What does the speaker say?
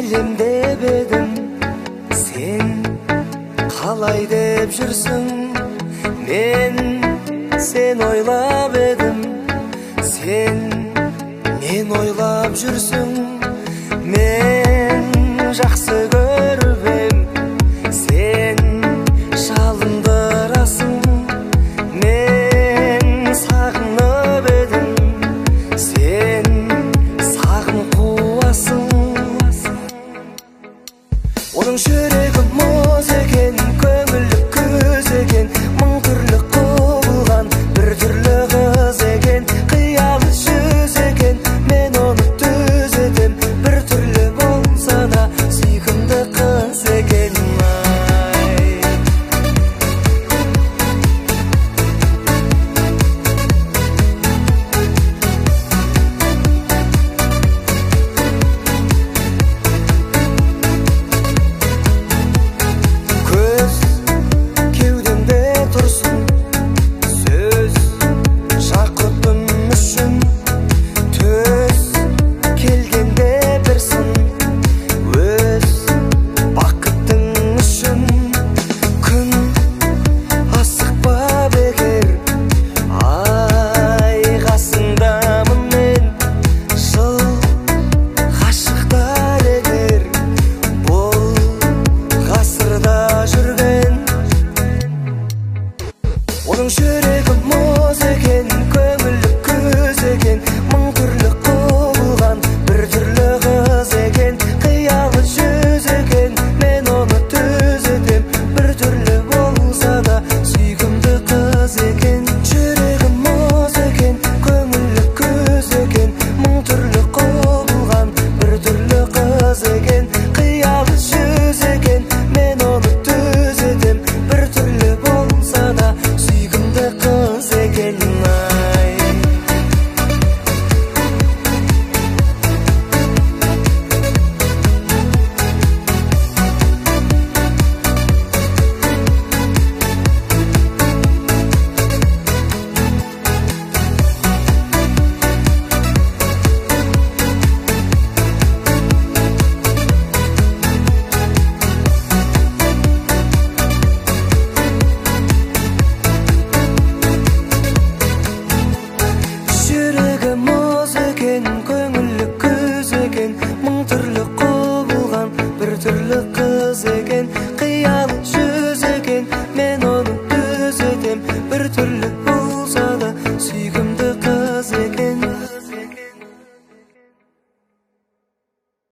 елемдеп едім, сен қалай деп жүрсің? Мен сен ойлап едім, сен мен ойлап жүрсің. Мен жақсы көріп ем, сен жалындырасың. Мен сағынып едім, сен сағым қуасың. Оның жүрегі мұз екен, көңілі күз екен, мың түрлі құбылған бір түрлі қыз екен. Қиялы жүз екен, мен оны түзетем, бір түрлі болса да сүйкімді қыз екен. Оның жүрегі мұз екен, көңілі күз екен, мың түрлі құбылған бір түрлі қыз екен. Қиялы жүз екен, мен оны түзетем, бір түрлі болса да сүйкімді қыз екен. Жүрегі мұз екен, көңілі күз екен, мың түрлі құбылған бір түрлі қыз екен. Қиялы жүз екен, мен оны түзетем, бір түрлі болса да сүйкімді қыз екен. Жүрегі мұз екен, көңілі күз екен, мың түрлі құбылған бір түрлі қыз екен. Қиялы жүз екен, мен оны түзетем, бір түрлі